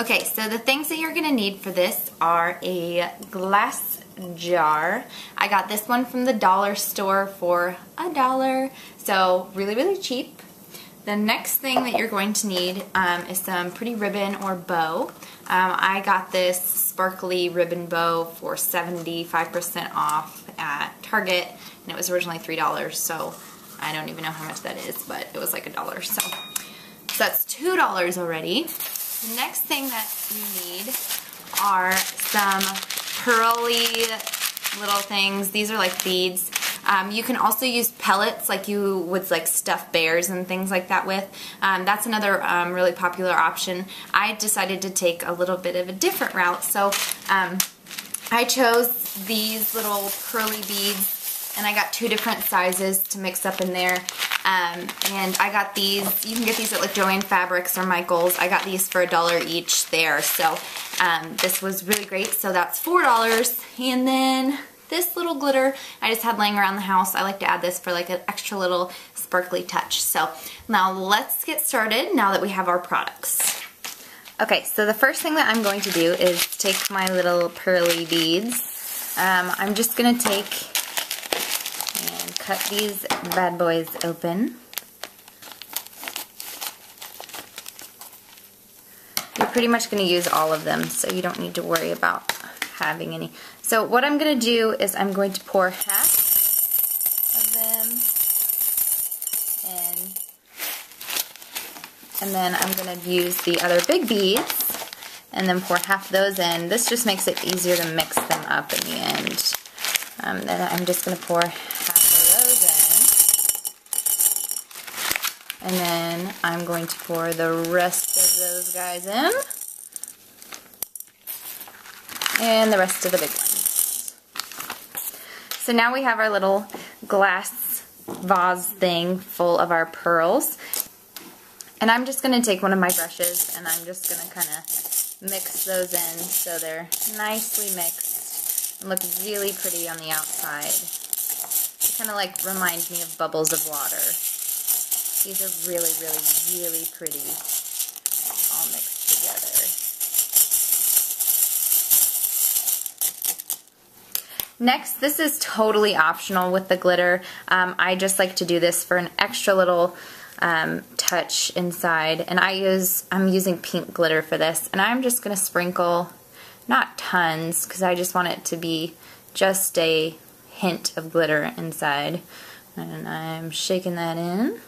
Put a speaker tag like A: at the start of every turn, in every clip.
A: Okay, so the things that you're gonna need for this are a glass jar. I got this one from the dollar store for $1, so really, really cheap. The next thing that you're going to need is some pretty ribbon or bow. I got this sparkly ribbon bow for 75% off at Target, and it was originally $3, so I don't even know how much that is, but it was like $1, so that's $2 already. The next thing that you need are some pearly little things. These are like beads. You can also use pellets like you would like stuff bears and things like that with. That's another really popular option. I decided to take a little bit of a different route, so I chose these little pearly beads, and I got 2 different sizes to mix up in there. And I got these, you can get these at like Joann Fabrics or Michael's. I got these for $1 each there, so this was really great. So that's $4. And then this little glitter I just had laying around the house. I like to add this for like an extra little sparkly touch. So now let's get started now that we have our products. Okay, so the first thing that I'm going to do is take my little pearly beads. I'm just going to take and cut these bad boys open. You're pretty much going to use all of them, so you don't need to worry about having any. So what I'm going to do is I'm going to pour half of them in, and then I'm going to use the other big beads and then pour half those in. This just makes it easier to mix them up in the end. Then I'm just going to pour half of those in, and then I'm going to pour the rest of those guys in, and the rest of the big ones. So now we have our little glass vase thing full of our pearls. And I'm just going to take one of my brushes and I'm just going to kind of mix those in so they're nicely mixed and look really pretty on the outside. It kind of like reminds me of bubbles of water. These are really, really, really pretty all mixed together. Next, this is totally optional with the glitter. I just like to do this for an extra little touch inside, and I'm using pink glitter for this, and I'm just going to sprinkle, not tons, because I just want it to be just a hint of glitter inside, and I'm shaking that in.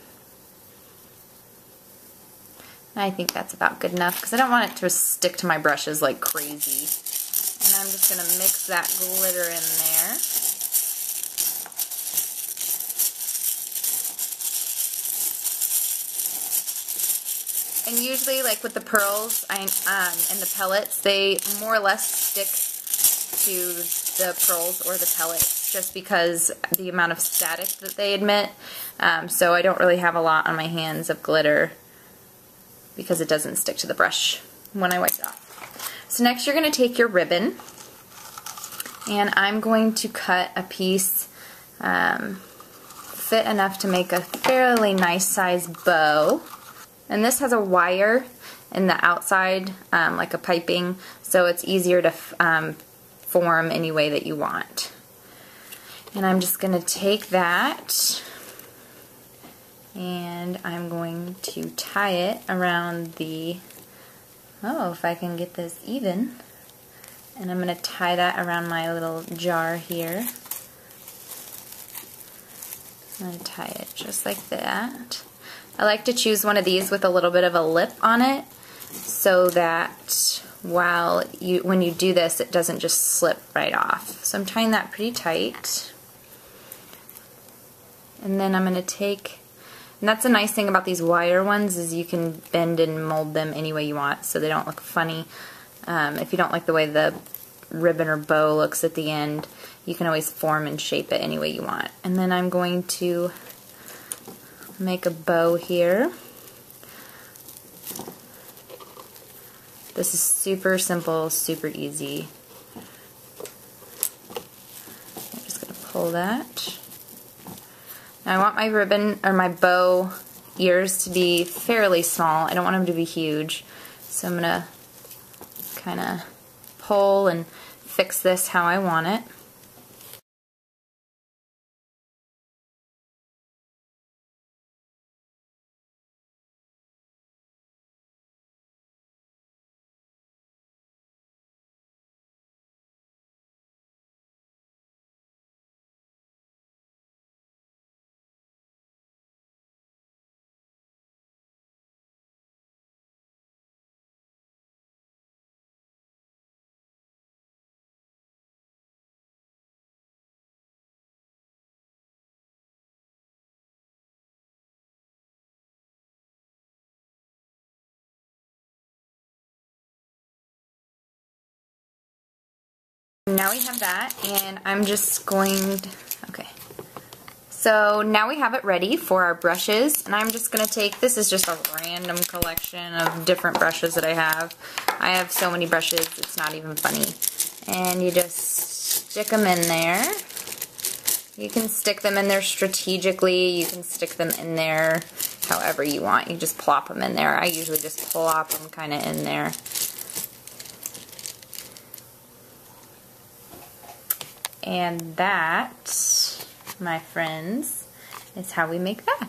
A: I think that's about good enough, because I don't want it to stick to my brushes like crazy. And I'm just going to mix that glitter in there. And usually, like with the pearls and the pellets, they more or less stick to the pearls or the pellets just because the amount of static that they emit. So I don't really have a lot on my hands of glitter because it doesn't stick to the brush when I wipe it off. So next you're going to take your ribbon, and I'm going to cut a piece fit enough to make a fairly nice size bow. And this has a wire in the outside, like a piping, so it's easier to form any way that you want. And I'm just going to take that and I'm going to tie it around the, if I can get this even, and I'm going to tie that around my little jar here. I'm going to tie it just like that. I like to choose one of these with a little bit of a lip on it so that when you do this, it doesn't just slip right off. So I'm tying that pretty tight. And then I'm going to take, and that's a nice thing about these wire ones, is you can bend and mold them any way you want so they don't look funny. If you don't like the way the ribbon or bow looks at the end, you can always form and shape it any way you want. And then I'm going to make a bow here. This is super simple, super easy. I'm just going to pull that. Now I want my ribbon or my bow ears to be fairly small. I don't want them to be huge. So I'm going to kind of pull and fix this how I want it. Now we have that, and I'm just going to, okay. So now we have it ready for our brushes, and I'm just going to take, this is just a random collection of different brushes that I have. I have so many brushes, it's not even funny. And you just stick them in there. You can stick them in there strategically, you can stick them in there however you want. You just plop them in there. I usually just plop them kind of in there. And that, my friends, is how we make that.